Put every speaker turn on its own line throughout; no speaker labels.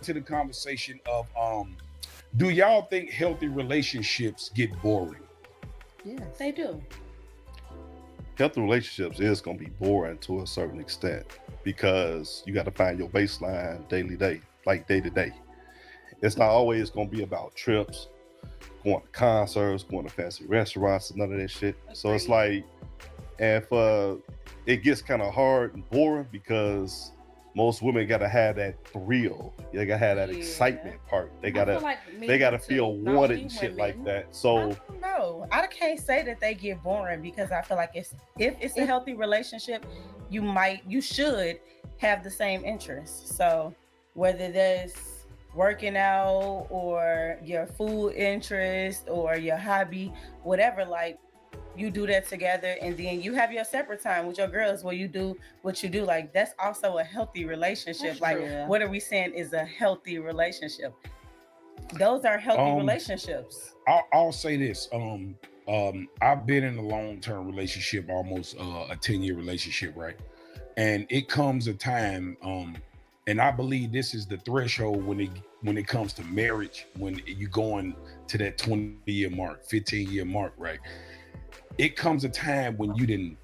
to the conversation of do y'all think healthy relationships get boring?
Yes.
They do.
Healthy relationships is gonna be boring to a certain extent because you got to find your baseline day to day. It's not always gonna be about trips, going to concerts, going to fancy restaurants, and none of that shit. So it's
Agreed.
like, and for it gets kind of hard and boring because most women gotta have that thrill. They gotta have that
Yeah.
excitement part. They
I feel
gotta
like
they
men do
gotta
too,
feel
not
wanted
only
and shit like
women.
that.
I
So
don't know. I can't say that they get boring because I feel like if it's a healthy relationship, you should have the same interests. So whether that's working out or your food interest or your hobby, whatever, like you do that together and then you have your separate time with your girls where you do what you do. Like that's also a healthy relationship.
That's
Like
true.
what are we saying is a healthy relationship? Those are healthy
Um,
relationships.
I'll say this. I've been in a long-term relationship, almost a 10-year relationship, right? And it comes a time, and I believe this is the threshold when it comes to marriage, when you going to that 20-year mark, 15-year mark, right? It comes a time when you didn't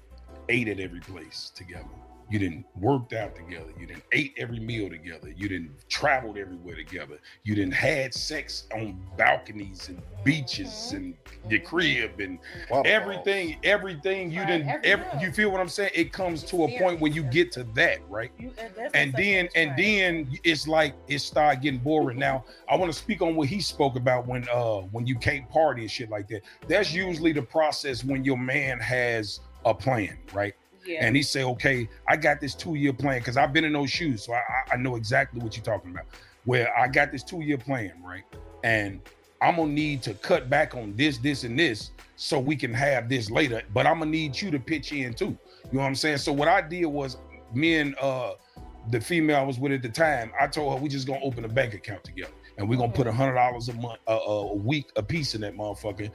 ate at every place together. You didn't worked out together. You didn't ate every meal together. You didn't traveled everywhere together. You didn't had sex on balconies and beaches
Mm-hmm.
and your
Mm-hmm.
crib and
waterfalls.
everything you
Tried
didn't
every
you
Yeah,
feel what I'm saying? It comes to a point where
experience
you get to
everything.
that, right?
you there's no
and
such thing
then
as
and
trying everything.
then it's like it started getting boring. Now I want to speak on what he spoke about when you can't party and shit like that. That's
Mm-hmm.
usually the process when your man has a plan, right?
Yeah.
And he say, okay, I got this 2-year plan because I've been in those shoes, so I know exactly what you're talking about. Where I got this 2-year plan, right? And I'm gonna need to cut back on this, and this so we can have this later. But I'm gonna need you to pitch in too. You know what I'm saying? So what I did was me and the female I was with at the time, I told her we just gonna open a bank account together. And we're gonna put
Mm-hmm.
$100 a month, a week, a piece in that motherfucker,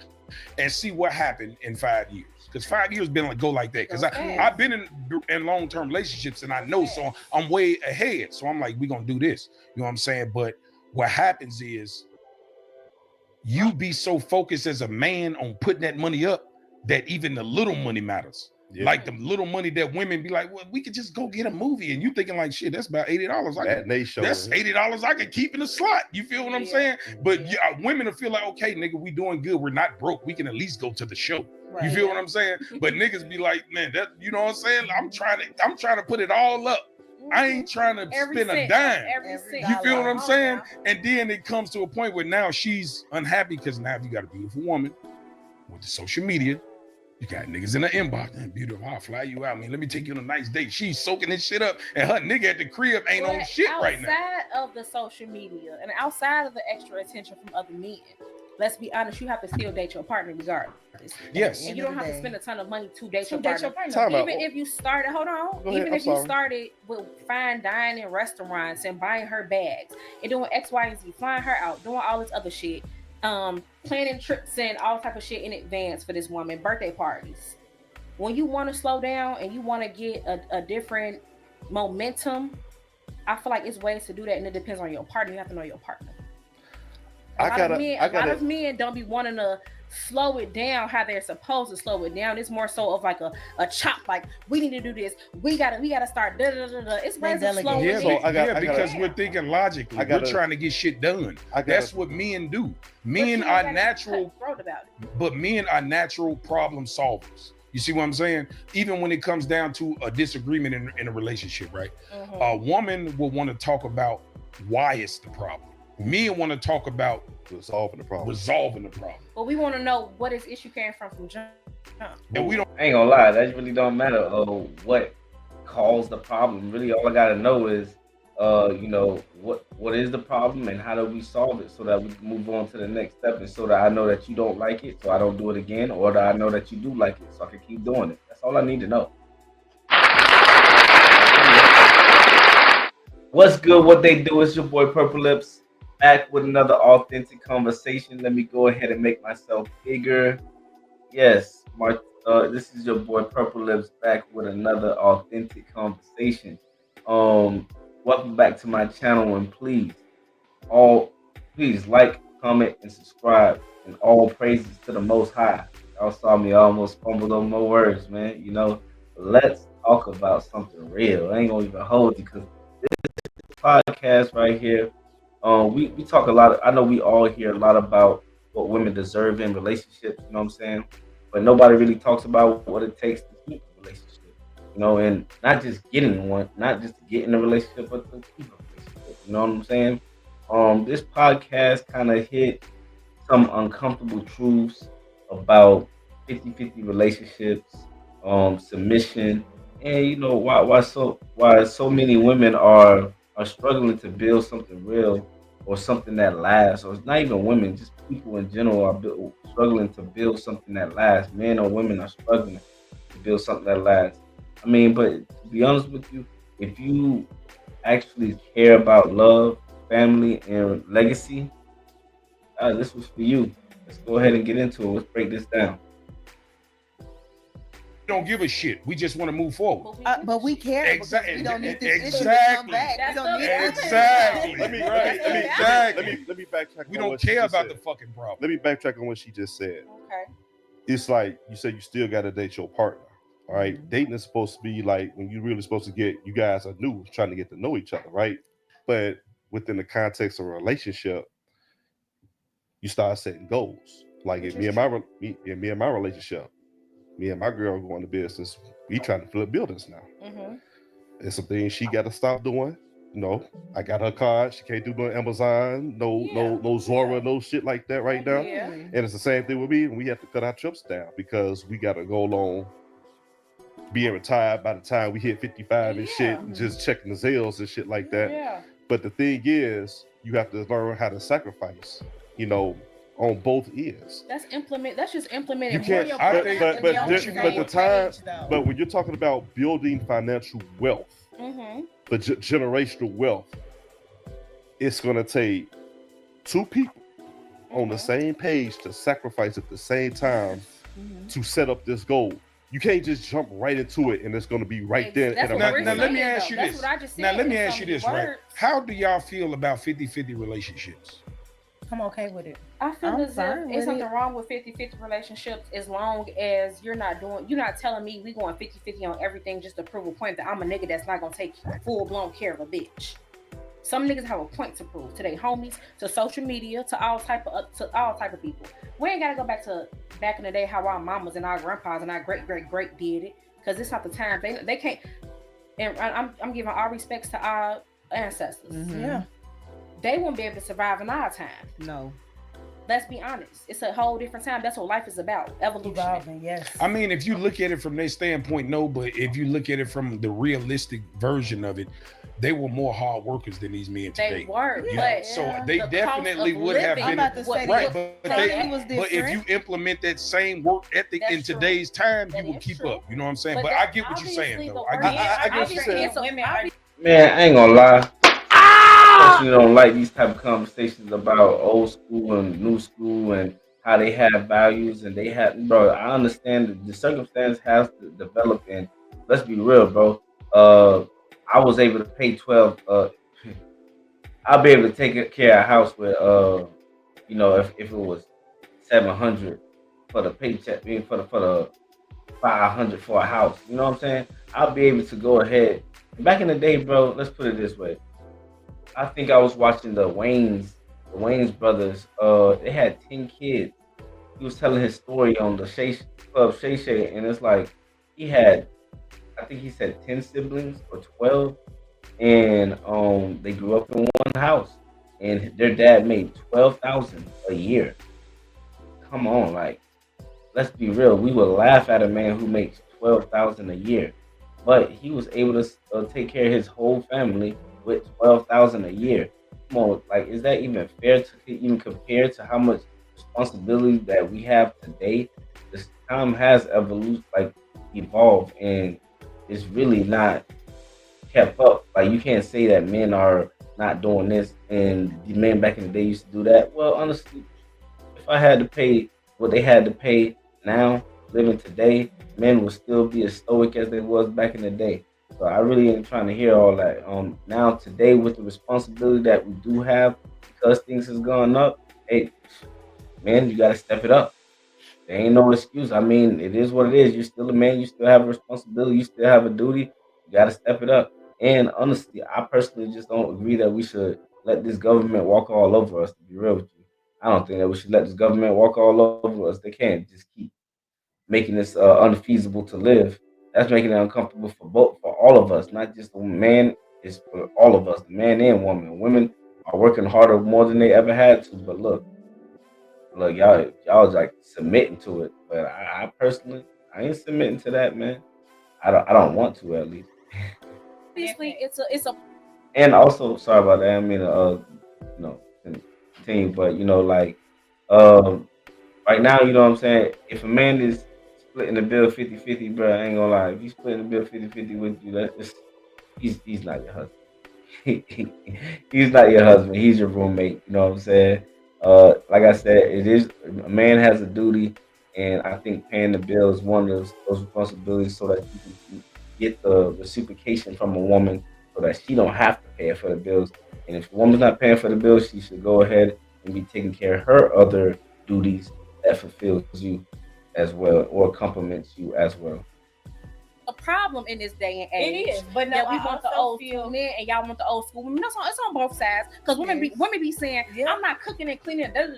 and see what happened in 5 years. Because 5 years been like go like that. Because
Goes
I've been
fast.
in long term relationships and I
Goes
know, so
fast.
I'm way ahead. So I'm like, we gonna do this. You know what I'm saying? But what happens is you be so focused as a man on putting that money up that even the little money matters.
Yeah,
Like the
Mm-hmm.
little money that women be like, well, we could just go get a movie, and you thinking like, shit, that's about $80. I could,
matinee show.
that's $80 I could keep in the slot. You feel what I'm
Yeah.
saying? But
Yeah.
yeah, women will feel like, okay, nigga, we doing good. We're not broke. We can at least go to the show. You
Right.
feel what
Yeah.
I'm saying? But niggas be like, man, that you know what I'm saying? I'm trying to put it all up. I
Mm-hmm.
ain't trying to
Every
spend a
cent, though.
dime.
Every
Every
cent.
You feel what
dollar.
I'm
Come on
saying?
now.
And then it comes to a point where now she's unhappy because now you got a beautiful woman with the social media. You got niggas in the inbox. Man, beautiful. I'll fly you out. Man, let me take you on a nice date. She's soaking this shit up. And her nigga at the crib ain't on
But
shit right now.
outside of the social media and outside of the extra attention from other men, let's be honest, you have to still date your partner regardless.
At the
Yes.
And you
end
don't
of
have
the
to
day,
spend a ton of money to date
to
your
date your
partner.
partner.
Time out.
Even if you started, hold on,
Go ahead.
even
I'm
if you
sorry.
started with fine dining restaurants and buying her bags and doing X, Y, and Z, flying her out, doing all this other shit, planning trips and all type of shit in advance for this woman, birthday parties. When you want to slow down and you want to get a different momentum, I feel like it's ways to do that, and it depends on your partner. You have to know your partner.
I gotta,
A
I
lot
gotta.
of men don't be wanting to slow it down how they're supposed to slow it down. It's more so of like a chop, like we need to do this. We gotta start da da da da. It's
They
ways of
delegate.
slowing
Yeah,
So
it
I got,
yeah,
I gotta,
because we're
down.
thinking logically.
I
We're
gotta,
trying to get shit done.
I gotta.
That's what men do.
But
Men
you ain't
are
gotta be
natural,
cutthroat about it.
but men are natural problem solvers. You see what I'm saying? Even when it comes down to a disagreement in a relationship, right? A
Mm-hmm.
woman will want to talk about why it's the problem. Men want to talk about
Resolving the problem.
resolving the problem.
But we want to know what this issue came from jump.
And we don't
I ain't gonna lie, that really don't matter. What caused the problem? Really, all I gotta know is, what is the problem and how do we solve it so that we can move on to the next step, and so that I know that you don't like it, so I don't do it again, or that I know that you do like it, so I can keep doing it. That's all I need to know. What's good? What they do? It's your boy Purple Lips back with another authentic conversation. Let me go ahead and make myself bigger. Yes, this is your boy Purple Lips back with another authentic conversation. Um, Welcome back to my channel, and please all please like, comment, and subscribe. And all praises to the Most High. Y'all saw me almost fumble over my words, man. Let's talk about something real. I ain't gonna even hold you because podcast right here. We talk a lot. I know we all hear a lot about what women deserve in relationships. You know what I'm saying? But nobody really talks about what it takes to keep a relationship. And not just getting one, not just to get in a relationship, but to keep a relationship. You know what I'm saying? This podcast kind of hit some uncomfortable truths about 50-50 relationships, submission, and why so many women are struggling to build something real or something that lasts, or it's not even women, just people in general are struggling to build something that lasts. Men or women are struggling to build something that lasts. I mean, but to be honest with you, if you actually care about love, family, and legacy, this was for you. Let's go ahead and get into it. Let's break this down.
We don't give a shit. We just want to move forward.
But we care.
Exactly.
We don't need this issue to come
Exactly.
back. We don't need this issue.
Exactly.
Let me backtrack.
We
on
don't
what she
care
just
about
said.
the fucking problem.
Let me backtrack on what she just said.
Okay.
It's like you said you still got to date your partner. All right. Dating is supposed to be like when you really supposed to you guys are new, trying to get to know each other, right? But within the context of a relationship, you start setting goals. Like in me and my relationship, me and my girl going to business, we trying to flip buildings now.
Mm-hmm.
There's some things she got to stop doing. I got her card. She can't do no Amazon, no Zora, no shit like that right now.
Yeah.
And it's the same thing with me. We have to cut our trips down because we got to go along being retired by the time we hit 55 and shit, and just checking the Zales and shit like that.
Yeah.
But the thing is, you have to learn how to sacrifice, on both ends.
That's just implementing.
You can't.
Your
I
partner
think-
and
but
your
the
own
time-
page.
But when you're talking about building financial wealth,
Mm-hmm.
the generational wealth, it's going to take two people on the same page to sacrifice at the same time to set up this goal. You can't just jump right into it and it's going to be right there.
That's
in a
what we're
Now, let me
saying,
ask
though.
you
That's
this.
what I just
Now,
said
let me
in
ask
so
you
many
this, right?
words.
How do y'all feel about 50-50 relationships?
I'm okay with it.
I feel
I'm
as if
fine with
it's something
it.
wrong with 50-50 relationships as long as you're not telling me we going 50-50 on everything just to prove a point that I'm a nigga that's not gonna take full-blown care of a bitch. Some niggas have a point to prove to their homies, to social media, to all type of people. We ain't gotta go back in the day how our mamas and our grandpas and our great did it, because it's not the time. They can't. And I'm giving all respects to our ancestors.
Mhm.
Yeah.
They won't be able to survive in our time.
No.
Let's be honest. It's a whole different time. That's what life is about. Evolution.
Evolving, yes.
I mean, if you look at it from their standpoint, no, but if you look at it from the realistic version of it, they were more hard workers than these men
They
today.
were,
You know,
but
so they
the
definitely
cost of
would have
living
I'm
been
about to say
right,
that
but
it was
if you
different.
implement that same work ethic
That's
in
true.
today's time,
That
you will
is
keep
true.
up. You know what I'm saying?
But
But I
that's
get what you're saying,
obviously
though.
the
I
work.
get,
I get what you're saying.
Women are
Man, I ain't gonna lie. Especially don't like these type of conversations about old school and new school and how they have values and they have, bro. I understand that the circumstance has to develop, and let's be real, bro. I was able to pay 12. I'll be able to take care of a house with if it was 700 for the paycheck, I mean, for the 500 for a house. You know what I'm saying? I'll be able to go ahead. Back in the day, bro, let's put it this way. I think I was watching the Wayne's brothers. They had 10 kids. He was telling his story on the Club Shay Shay, and it's like I think he said 10 siblings or 12, and they grew up in one house, and their dad made 12,000 a year. Come on, like, let's be real. We would laugh at a man who makes 12,000 a year, but he was able to take care of his whole family with 12,000 a year. Come on, like, is that even fair to even compare to how much responsibility that we have today? This time has evolved, and it's really not kept up. Like, you can't say that men are not doing this and the men back in the day used to do that. Well, honestly, if I had to pay what they had to pay now, living today, men will still be as stoic as they was back in the day. So I really ain't trying to hear all that. Now today with the responsibility that we do have because things has gone up, hey, man, you gotta step it up. There ain't no excuse. I mean, it is what it is. You're still a man. You still have a responsibility. You still have a duty. You got to step it up. And honestly, I personally just don't agree that we should let this government walk all over us. To be real with you, I don't think that we should let this government walk all over us. They can't just keep making this unfeasible to live. That's making it uncomfortable for all of us, not just the man. It's for all of us, the man and woman. Women are working harder more than they ever had to. But look, y'all like submitting to it, but I personally, I ain't submitting to that, man. I don't want to at least.
Obviously, it's a
And also, sorry about that. I mean, you know, continue, but like, um, right now, you know what I'm saying. If a man is splitting the bill 50-50, bro, I ain't gonna lie. If he's splitting the bill 50-50 with you, he's not your husband. He's not your husband. He's your roommate. You know what I'm saying? Like I said, it is a man has a duty, and I think paying the bill is one of those responsibilities, so that you can get the reciprocation from a woman, so that she don't have to pay for the bills. And if a woman's not paying for the bills, she should go ahead and be taking care of her other duties that fulfills you as well, or complements you as well.
problem in this day and
It
age.
is, but no,
That we
I
want the
also
old
feel
school men and y'all want the old school women. It's on both sides. Because women be saying,
Yeah.
I'm not cooking and cleaning.
but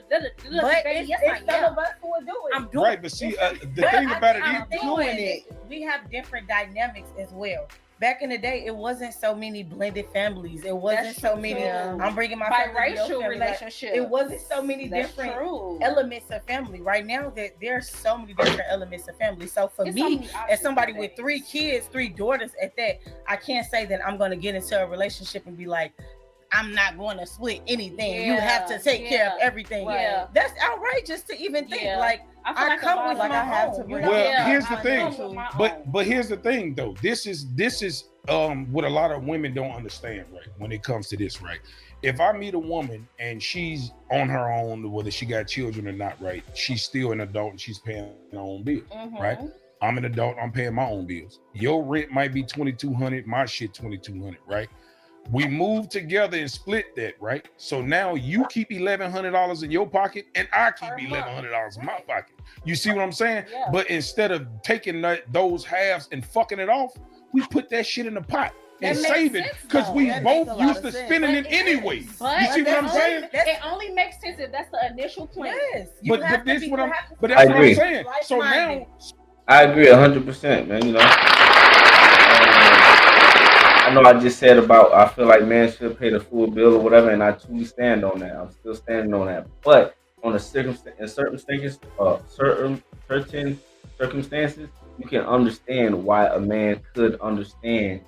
Baby, yes, I
it's some
am.
of us who will do it.
I'm doing
Right, but see, the
But
thing about it
I
is,
think
doing
that
it.
we have different dynamics as well. Back in the day, it wasn't so many blended families. It wasn't
That's
so
true,
many.
too.
I'm bringing my family to your
Biracial
family. Like,
relationship.
it wasn't so many
That's
different
true.
elements of family. Right now, that there's so many different elements of family. So for
It's so
me,
many
as
options
somebody with
nowadays.
3 kids, 3 daughters at that, I can't say that I'm going to get into a relationship and be like, I'm not going to split anything. You have to
Yeah,
take care of
yeah,
everything.
yeah.
That's outrageous to even think.
Yeah.
Like,
feel
I
like a
come
lot
with
of
Like,
my
I have
own,
to
you
bring
know?
well,
Yeah,
here's the
I
thing.
come with my
But
own.
but here's the thing though. This is what a lot of women don't understand, right? When it comes to this, right? If I meet a woman and she's on her own, whether she got children or not, right? She's still an adult and she's paying her own bills,
Mhm.
right? I'm an adult, I'm paying my own bills. Your rent might be 2,200, my shit 2,200, right? We moved together and split that, right? So now you keep $1,100 in your pocket and I keep
Per month.
$1,100 in my pocket. You see what I'm saying?
Yeah.
But instead of taking those halves and fucking it off, we put that shit in the pot
That
and
makes
save it
sense,
because
though.
we
That makes
both
a lot
used
of
to
sense.
spending
But
it
it
anyway.
is. But
You see what I'm
that's
saying?
It only makes sense if that's the initial plan.
Yes, you
But
have to
this
be.
what
You
I'm.
have to
But
be
that's
I
what I'm
agree.
saying. So
like-minded.
now,
I agree 100%, man. I know I just said about I feel like man should pay the full bill or whatever, and I truly stand on that. I'm still standing on that. But on a in certain circumstances, you can understand why a man could understand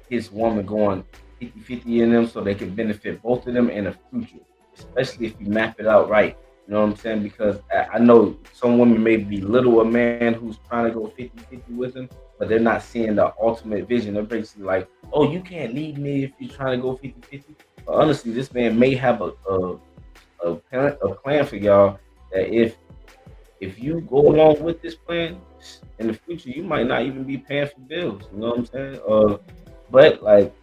his woman going 50-50 in them so they can benefit both of them in the future, especially if you map it out right. You know what I'm saying? Because I know some women may belittle a man who's trying to go 50-50 with him, but they're not seeing the ultimate vision. They're basically like, oh, you can't leave me if you're trying to go 50-50. But honestly, this man may have a plan for y'all that if you go along with this plan in the future, you might not even be paying for bills. You know what I'm saying? But like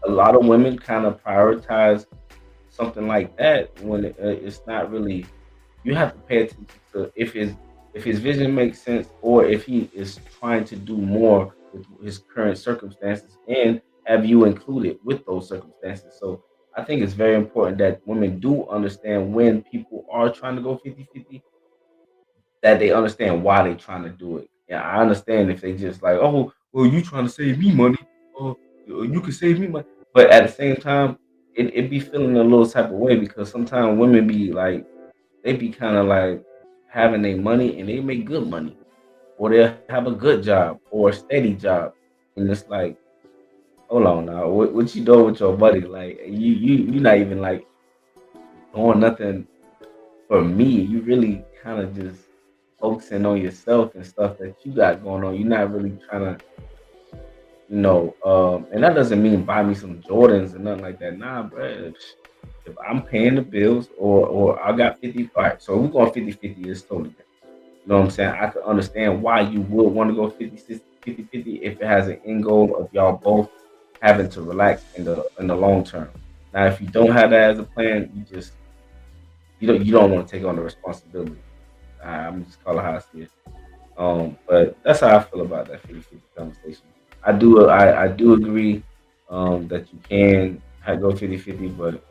a lot of women kind of prioritize something like that when it's not really. You have to pay attention to if his vision makes sense or if he is trying to do more with his current circumstances and have you included with those circumstances. So I think it's very important that women do understand when people are trying to go 50-50, that they understand why they're trying to do it. Yeah, I understand if they just like, oh, well, you trying to save me money, or you can save me money. But at the same time, it be feeling a little type of way because sometimes women be like, they be kind of like having their money and they make good money, or they'll have a good job or a steady job, and it's like, hold on now, what you doing with your buddy? Like you not even like doing nothing for me. You really kind of just focusing on yourself and stuff that you got going on. You're not really trying to, and that doesn't mean buy me some Jordans or nothing like that. Nah, bro. If I'm paying the bills or I got 50, all right, so we're going 50-50, it's totally different. You know what I'm saying? I could understand why you would want to go 50 50-50 if it has an end goal of y'all both having to relax in the long term. Now, if you don't have that as a plan, you don't want to take on the responsibility. I'm just calling how I see it. But that's how I feel about that 50-50 conversation. I do agree that you can go 50-50, but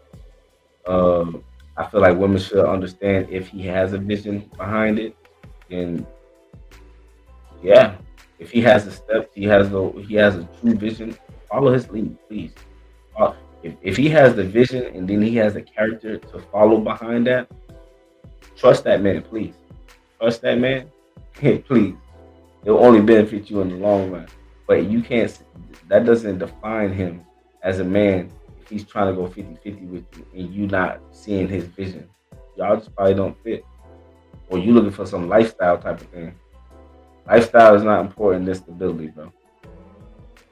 I feel like women should understand if he has a vision behind it, and yeah, if he has a step, he has a true vision. Follow his lead, please. If he has the vision and then he has the character to follow behind that, trust that man, please. Trust that man, please. It'll only benefit you in the long run. But you can't. That doesn't define him as a man if he's trying to go 50-50 with you and you not seeing his vision. Y'all just probably don't fit, or you looking for some lifestyle type of thing. Lifestyle is not important than stability, bro.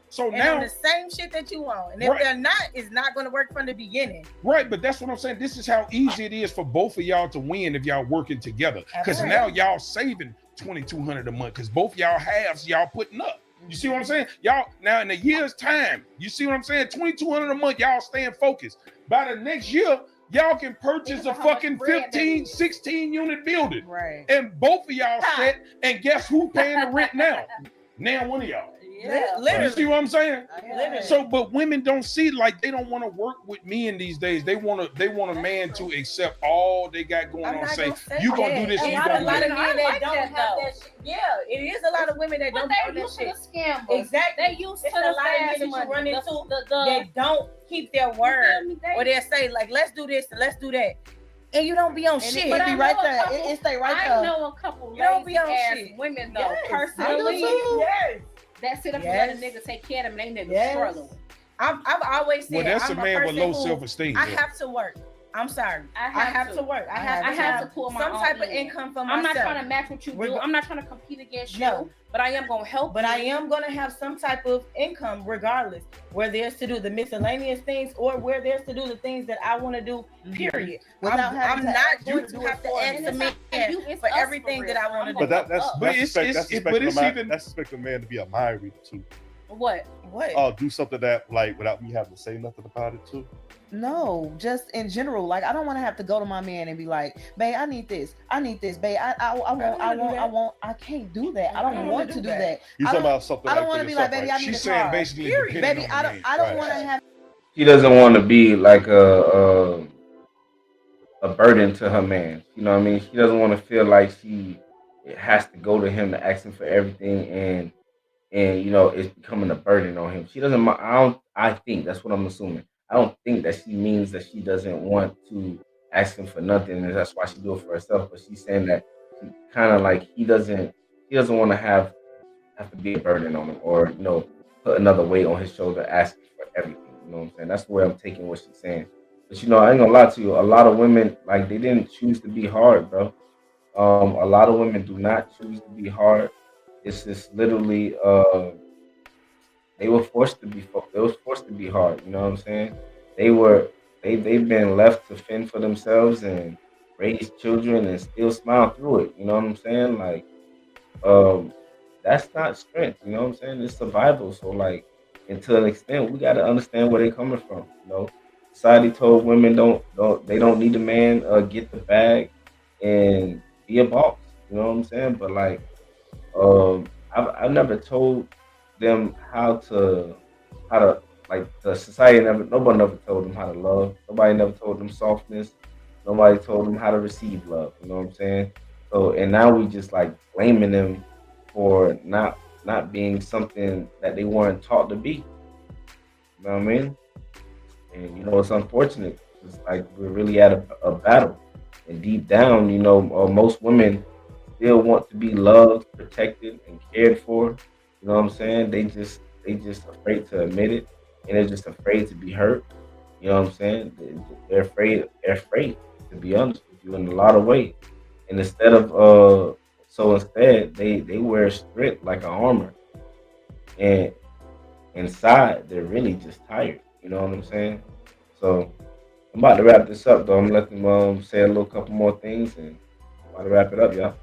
So
And
now,
on the same shit that you want. And if
Right.
they're not, it's not going to work from the beginning.
right, but that's what I'm saying. This is how easy it is for both of y'all to win if y'all working together. Because
Absolutely.
now y'all saving $2,200 a month. Because both y'all halves y'all putting up. You see what I'm saying? Y'all now in a year's time, you see what I'm saying? $2,200 a month, y'all staying focused. By the next year, y'all can purchase
Think
a
about how much
fucking
bread that
15,
is.
16 unit building.
Right.
And both of y'all set, and guess who paying the rent now? Now one of y'all.
Yeah,
You
literally.
see what I'm saying?
Literally.
So, but women don't see, like, they don't want to work with men these days. They want a man to accept all they got going
I'm
on.
not
Say,
gonna say
you gonna
that.
do this,
A
you
lot,
gonna
a
do
lot of
that.
men
I
that
like
don't
that,
have
though.
that shit. Yeah, it is a lot of women that
But
don't
they
have that
used to
shit.
the scandals.
Exactly.
They used to
It's
the
a lot of
fast
men that you
money.
run into
The
that don't keep their
you feel
word,
me?
or they'll say like, "Let's do this and let's do that," and you don't be on
And
shit.
it
But
be
I
right
know a
there.
couple-
It stay right
I
there.
know a couple
You don't be
lazy
on
ass
shit.
women though,
Yes,
personally,
Yes.
that sit up
Yes.
and let a nigga take care of them and they niggas
Yes.
struggling.
I've always said
Well, that's
I'm
a man with
person
low
who-
self-esteem.
I
yeah.
have to work. I'm sorry.
I
I have
have
to work. I have
I
to
to pull my
some
own
type of
end.
income for
I'm
myself.
not trying to match what you do.
Reg-
I'm not trying to compete against
No.
you, but I am gonna help
But
you.
I am going to have some type of income regardless, where there's to do the miscellaneous things or where there's to do the things that I want to do, period.
Without
I'm
having to
not
ask you
going
to
to
do it
have to
for
ask
me.
a man
It's
for
us
everything
real.
that I want to
I'm
do.
But that's
up.
But
that's
it's-
expect,
it's-
that's
it-
expecting
but
a
it's
man,
even-
that's expecting a man to be a mind reader too.
What?
What?
Do something that like without me having to say nothing about it too.
No, just in general. Like I don't want to have to go to my man and be like, "Babe, I need this. I need this. Babe, I can't do that. I don't want to do that.
You
I
talking
don't-
about something
I don't
like
want
for
to be
yourself,
like, baby,
right?
I need
She's
a
saying
car.
basically
Period.
depending
Baby,
on the man.
I don't
Right.
want to have.
She doesn't want to be like a burden to her man. You know what I mean? She doesn't want to feel like she has to go to him to ask him for everything, and it's becoming a burden on him. She doesn't. I don't. I think that's what I'm assuming. I don't think that she means that she doesn't want to ask him for nothing, and that's why she do it for herself. But she's saying that she kind of like he doesn't. He doesn't want to have to be a burden on him, or put another weight on his shoulder, asking for everything. You know what I'm saying? That's the way I'm taking what she's saying. But I ain't gonna lie to you. A lot of women like they didn't choose to be hard, bro. A lot of women do not choose to be hard. It's just literally they were forced to be they was forced to be hard. You know what I'm saying? They were they've been left to fend for themselves and raise children and still smile through it. You know what I'm saying? Like um that's not strength. You know what I'm saying? It's survival. So like, and to an extent, we got to understand where they're coming from. Society told women don't need a man. Get the bag and be a boss. You know what I'm saying? But like, I've never told them how to like the society never nobody never told them how to love. Nobody never told them softness. Nobody told them how to receive love. You know what I'm saying? So and now we just like blaming them for not being something that they weren't taught to be. You know what I mean? And it's unfortunate. It's like we're really at a battle, and deep down, most women still want to be loved, protected, and cared for. You know what I'm saying? They just afraid to admit it, and they're just afraid to be hurt. You know what I'm saying? They're afraid. They're afraid, to be honest with you, in a lot of ways. And instead, they wear strength like an armor, and inside they're really just tired. You know what I'm saying? So I'm about to wrap this up, though. I'm gonna let them say a little couple more things, and I'm about to wrap it up, y'all.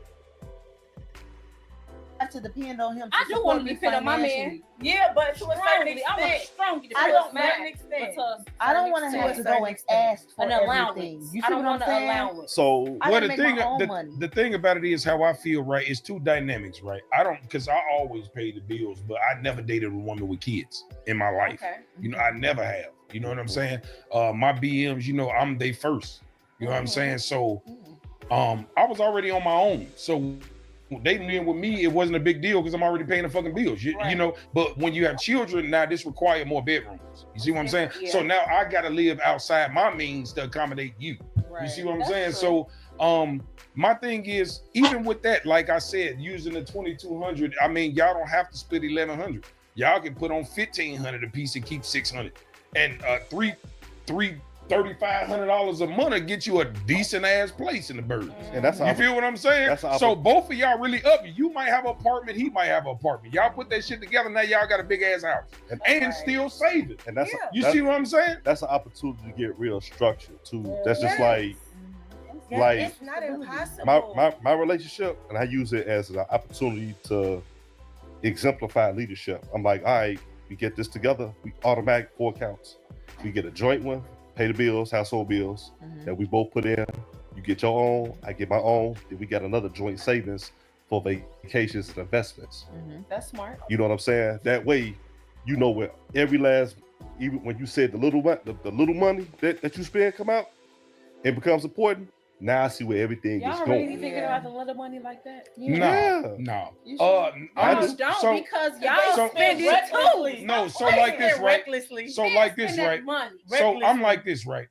Have to depend on him.
I do want to depend on my man.
Yeah, but to a certain
I want
extent.
strongly to
I
depend
don't-
on mine.
extent.
I don't want to have to go and ask for
An
everything.
allowance.
You
I
see
don't
what I'm
want to
saying?
allow it.
So
I
Well,
done
the
make
thing,
my own money.
the thing about it is how I feel, right? It's two dynamics, right? I don't, because I always pay the bills, but I never dated a woman with kids in my life.
Okay.
You know, I never have. You know what I'm saying? My BMs, you know, I'm they first. You know what I'm saying? So, I was already on my own. So dating in with me, it wasn't a big deal because I'm already paying the fucking bills. You know, but when you have children now, this requires more bedrooms. You see what I'm saying?
Yeah.
So now I got to live outside my means to accommodate you. You see what I'm saying? So my thing is, even with that, like I said, using the 2200, I mean, y'all don't have to split 1100. Y'all can put on 1500 a piece and keep 600, and $3,500 a month to get you a decent ass place in the birds.
and that's
You feel what I'm saying?
that's an
So both of y'all really up. You might have an apartment, he might have an apartment. Y'all put that shit together, now y'all got a big ass house and still save it.
and that's
Yeah.
You see what I'm saying?
that's an opportunity to get real structured too. That's just
Yes.
like
It's not impossible.
my relationship, and I use it as an opportunity to exemplify leadership. I'm like, all right, we get this together, we automatic 4 accounts. We get a joint one, pay the bills, household bills that we both put in. You get your own, I get my own. Then we got another joint savings for vacations and investments.
That's smart.
You know what I'm saying? That way, you know where every last, even when you said the little money that you spend come out, it becomes important. Now I see where everything is
Y'all
going.
really be thinking about the little money like that?
No.
You
I
Y'all don't because y'all
so-
spend it
recklessly.
too.
No, so like this, right?
Recklessly.
So like this,
Spend that
right?
money.
So I'm like this, right?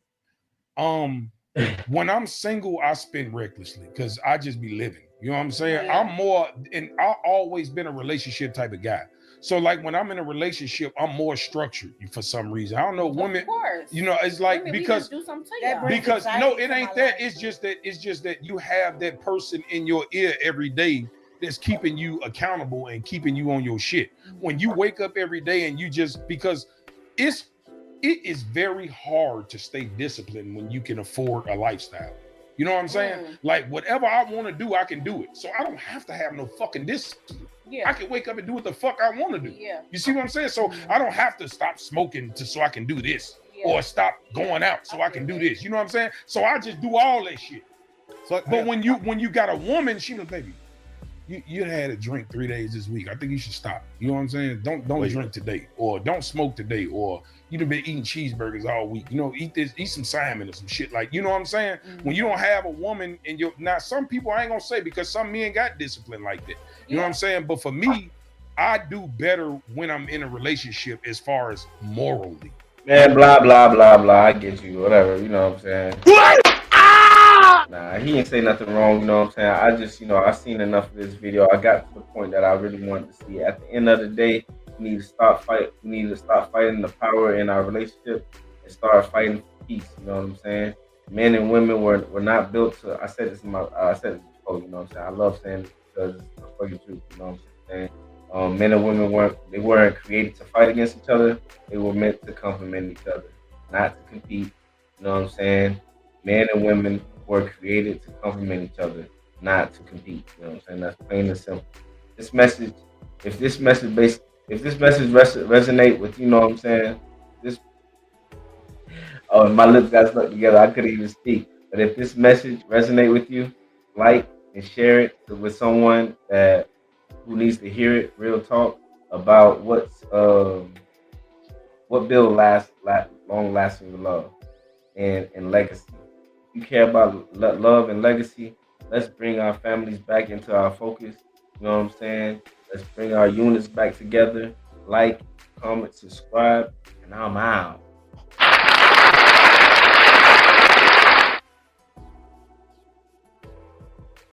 When I'm single, I spend recklessly because I just be living. You know what I'm saying?
Yeah.
I'm more, and I've always been a relationship type of guy. So like when I'm in a relationship, I'm more structured for some reason. I don't know, women.
Of course.
You know, it's like
Women, we
because
just do something to
That
y'all.
brings
because no,
anxiety
it
to
ain't
my
that.
life.
It's just that you have that person in your ear every day that's keeping you accountable and keeping you on your shit. When you wake up every day and you just because it is very hard to stay disciplined when you can afford a lifestyle. You know what I'm saying? Like whatever I want to do, I can do it. So I don't have to have no fucking discipline.
Yeah.
I can wake up and do what the fuck I want to do.
Yeah.
You see what I'm saying? So I don't have to stop smoking so I can do this,
Yeah.
or stop going out so I can do this. You know what I'm saying? So I just do all that shit.
So,
But when you got a woman, she was, baby, you had a drink 3 days this week. I think you should stop. You know what I'm saying? Don't drink today, or don't smoke today, or you've been eating cheeseburgers all week. You know, eat some salmon or some shit. Like, you know what I'm saying? When you don't have a woman in your, now some people I ain't gonna say because some men got discipline like that. You know what I'm saying? But for me, I do better when I'm in a relationship as far as morally.
Man, blah blah blah blah. I get you. Whatever. You know what I'm saying? Nah, he ain't say nothing wrong. You know what I'm saying? I just, I seen enough of this video. I got to the point that I really wanted to see. At the end of the day, we need to stop fight. We need to stop fighting the power in our relationship and start fighting for peace. You know what I'm saying? Men and women were not built to. I said this before. You know what I'm saying? I love saying it because it's the fucking truth. You know what I'm saying? Men and women weren't created to fight against each other. They were meant to complement each other, not to compete. You know what I'm saying? Men and women were created to complement each other, not to compete. You know what I'm saying? That's plain and simple. This message, if this message resonate with, you know what I'm saying? My lips got stuck together. I couldn't even speak. But if this message resonate with you, like and share it with someone who needs to hear it. Real talk about what build long lasting love and legacy. If you care about love and legacy, let's bring our families back into our focus. You know what I'm saying? Let's bring our units back together. Like, comment, subscribe, and I'm out.